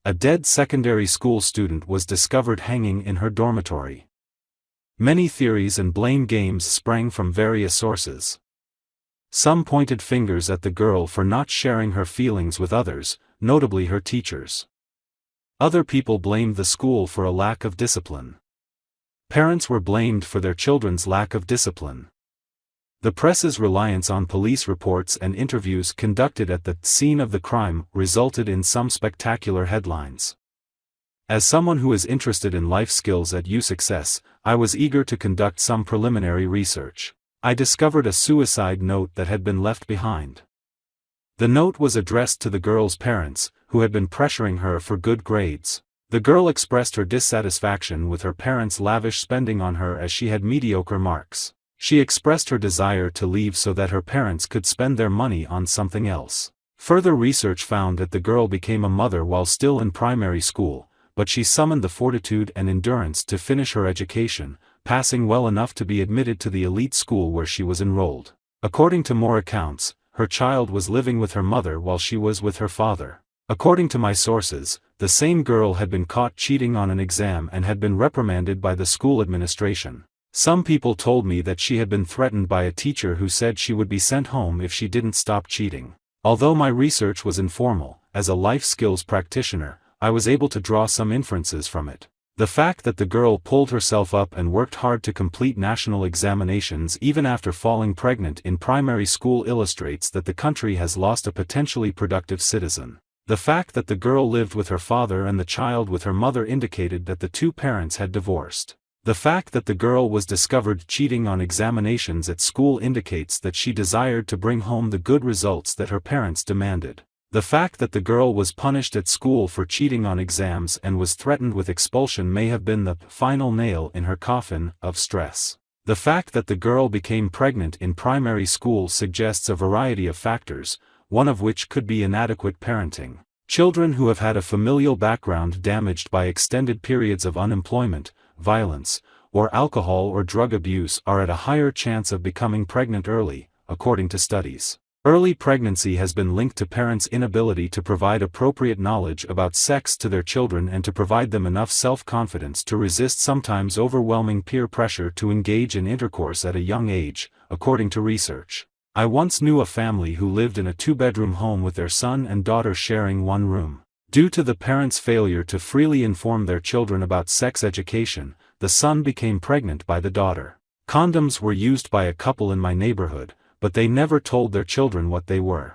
A dead secondary school student was discovered hanging in her dormitory. Many theories and blame games sprang from various sources. Some pointed fingers at the girl for not sharing her feelings with others, notably her teachers. Other people blamed the school for a lack of discipline. Parents were blamed for their children's lack of discipline. The press's reliance on police reports and interviews conducted at the scene of the crime resulted in some spectacular headlines. As someone who is interested in life skills at USuccess, I was eager to conduct some preliminary research. I discovered a suicide note that had been left behind. The note was addressed to the girl's parents, who had been pressuring her for good grades. The girl expressed her dissatisfaction with her parents' lavish spending on her as she had mediocre marks. She expressed her desire to leave so that her parents could spend their money on something else. Further research found that the girl became a mother while still in primary school, but she summoned the fortitude and endurance to finish her education, passing well enough to be admitted to the elite school where she was enrolled. According to more accounts, her child was living with her mother while she was with her father. According to my sources, the same girl had been caught cheating on an exam and had been reprimanded by the school administration. Some people told me that she had been threatened by a teacher who said she would be sent home if she didn't stop cheating. Although my research was informal, as a life skills practitioner, I was able to draw some inferences from it. The fact that the girl pulled herself up and worked hard to complete national examinations even after falling pregnant in primary school illustrates that the country has lost a potentially productive citizen. The fact that the girl lived with her father and the child with her mother indicated that the two parents had divorced. The fact that the girl was discovered cheating on examinations at school indicates that she desired to bring home the good results that her parents demanded. The fact that the girl was punished at school for cheating on exams and was threatened with expulsion may have been the final nail in her coffin of stress. The fact that the girl became pregnant in primary school suggests a variety of factors, one of which could be inadequate parenting. Children who have had a familial background damaged by extended periods of unemployment, violence, or alcohol or drug abuse are at a higher chance of becoming pregnant early, according to studies. Early pregnancy has been linked to parents' inability to provide appropriate knowledge about sex to their children and to provide them enough self-confidence to resist sometimes overwhelming peer pressure to engage in intercourse at a young age, according to research. I once knew a family who lived in a two-bedroom home with their son and daughter sharing one room. Due to the parents' failure to freely inform their children about sex education, the son became pregnant by the daughter. Condoms were used by a couple in my neighborhood, but they never told their children what they were.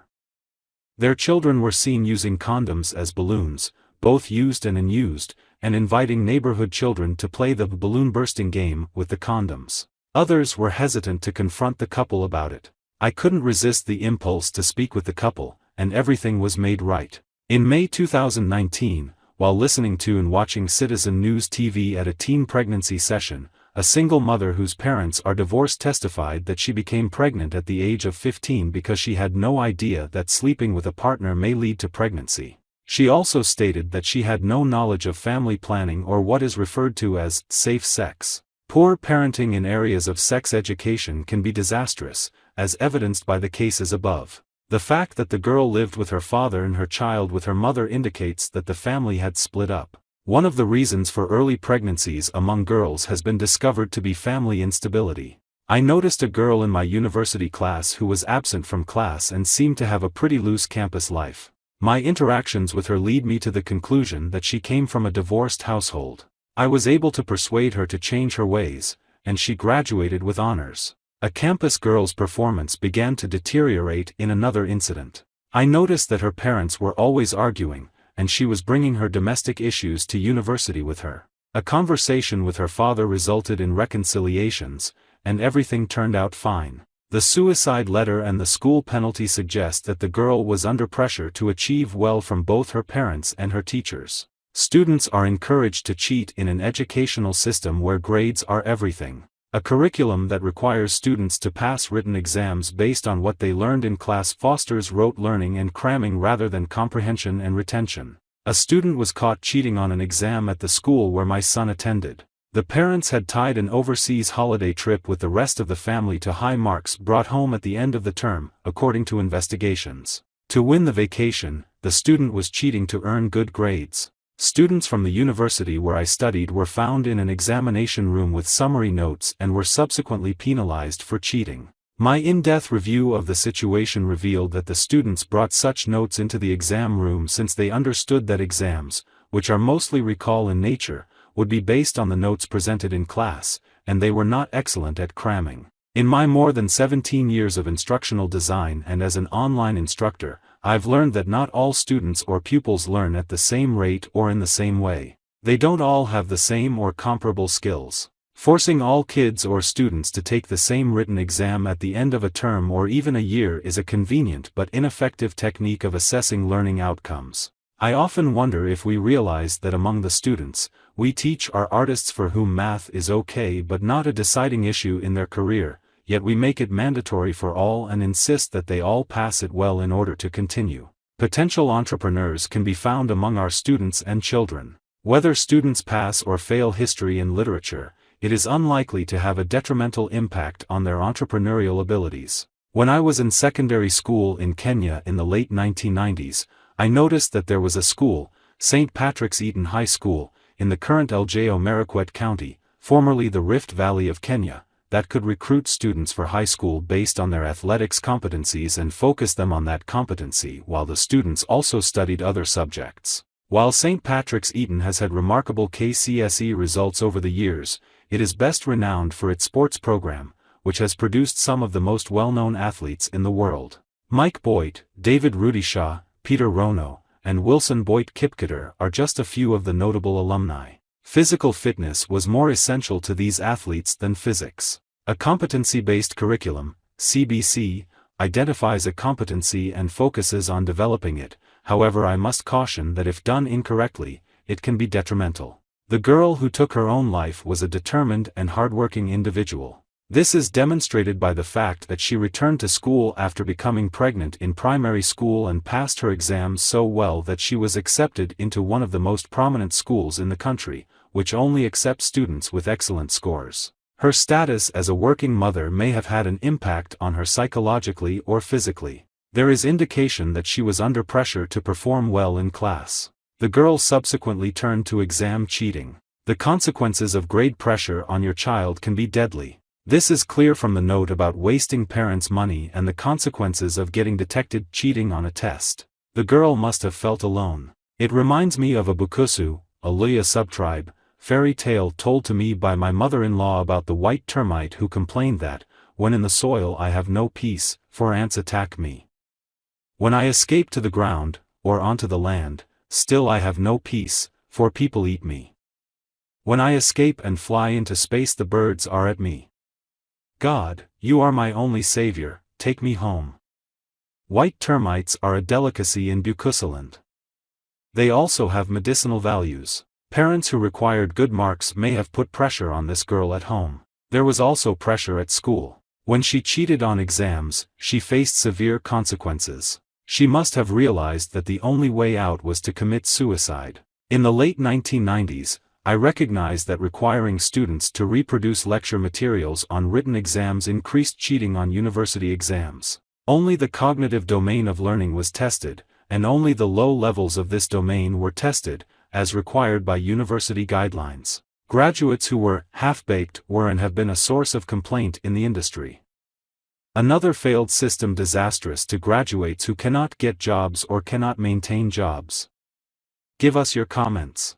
Their children were seen using condoms as balloons, both used and unused, and inviting neighborhood children to play the balloon bursting game with the condoms. Others were hesitant to confront the couple about it. I couldn't resist the impulse to speak with the couple, and everything was made right. In May 2019, while listening to and watching Citizen News TV at a teen pregnancy session, a single mother whose parents are divorced testified that she became pregnant at the age of 15 because she had no idea that sleeping with a partner may lead to pregnancy. She also stated that she had no knowledge of family planning or what is referred to as safe sex. Poor parenting in areas of sex education can be disastrous, as evidenced by the cases above. The fact that the girl lived with her father and her child with her mother indicates that the family had split up. One of the reasons for early pregnancies among girls has been discovered to be family instability. I noticed a girl in my university class who was absent from class and seemed to have a pretty loose campus life. My interactions with her lead me to the conclusion that she came from a divorced household. I was able to persuade her to change her ways, and she graduated with honors. A campus girl's performance began to deteriorate in another incident. I noticed that her parents were always arguing, and she was bringing her domestic issues to university with her. A conversation with her father resulted in reconciliations, and everything turned out fine. The suicide letter and the school penalty suggest that the girl was under pressure to achieve well from both her parents and her teachers. Students are encouraged to cheat in an educational system where grades are everything. A curriculum that requires students to pass written exams based on what they learned in class fosters rote learning and cramming rather than comprehension and retention. A student was caught cheating on an exam at the school where my son attended. The parents had tied an overseas holiday trip with the rest of the family to high marks brought home at the end of the term, according to investigations. To win the vacation, the student was cheating to earn good grades. Students from the university where I studied were found in an examination room with summary notes and were subsequently penalized for cheating. My in-depth review of the situation revealed that the students brought such notes into the exam room since they understood that exams, which are mostly recall in nature, would be based on the notes presented in class, and they were not excellent at cramming. In my more than 17 years of instructional design and as an online instructor, I've learned that not all students or pupils learn at the same rate or in the same way. They don't all have the same or comparable skills. Forcing all kids or students to take the same written exam at the end of a term or even a year is a convenient but ineffective technique of assessing learning outcomes. I often wonder if we realize that among the students we teach are artists for whom math is okay but not a deciding issue in their career, yet we make it mandatory for all and insist that they all pass it well in order to continue. Potential entrepreneurs can be found among our students and children. Whether students pass or fail history and literature, it is unlikely to have a detrimental impact on their entrepreneurial abilities. When I was in secondary school in Kenya in the late 1990s, I noticed that there was a school, St. Patrick's Eton High School, in the current Elgeyo Marakwet County, formerly the Rift Valley of Kenya, that could recruit students for high school based on their athletics competencies and focus them on that competency while the students also studied other subjects. While St. Patrick's Eton has had remarkable KCSE results over the years, it is best renowned for its sports program, which has produced some of the most well-known athletes in the world. Mike Boit, David Rudisha, Peter Rono, and Wilson Boit Kipketer are just a few of the notable alumni. Physical fitness was more essential to these athletes than physics. A competency-based curriculum, CBC, identifies a competency and focuses on developing it. However, I must caution that if done incorrectly, it can be detrimental. The girl who took her own life was a determined and hardworking individual. This is demonstrated by the fact that she returned to school after becoming pregnant in primary school and passed her exams so well that she was accepted into one of the most prominent schools in the country, which only accepts students with excellent scores. Her status as a working mother may have had an impact on her psychologically or physically. There is indication that she was under pressure to perform well in class. The girl subsequently turned to exam cheating. The consequences of grade pressure on your child can be deadly. This is clear from the note about wasting parents' money and the consequences of getting detected cheating on a test. The girl must have felt alone. It reminds me of a Bukusu, a Luya subtribe, fairy tale told to me by my mother-in-law about the white termite who complained that, when in the soil I have no peace, for ants attack me. When I escape to the ground, or onto the land, still I have no peace, for people eat me. When I escape and fly into space the birds are at me. God, you are my only savior, take me home. White termites are a delicacy in Bukusaland. They also have medicinal values. Parents who required good marks may have put pressure on this girl at home. There was also pressure at school. When she cheated on exams, she faced severe consequences. She must have realized that the only way out was to commit suicide. In the late 1990s, I recognized that requiring students to reproduce lecture materials on written exams increased cheating on university exams. Only the cognitive domain of learning was tested, and only the low levels of this domain were tested, as required by university guidelines. Graduates who were half-baked were and have been a source of complaint in the industry. Another failed system disastrous to graduates who cannot get jobs or cannot maintain jobs. Give us your comments.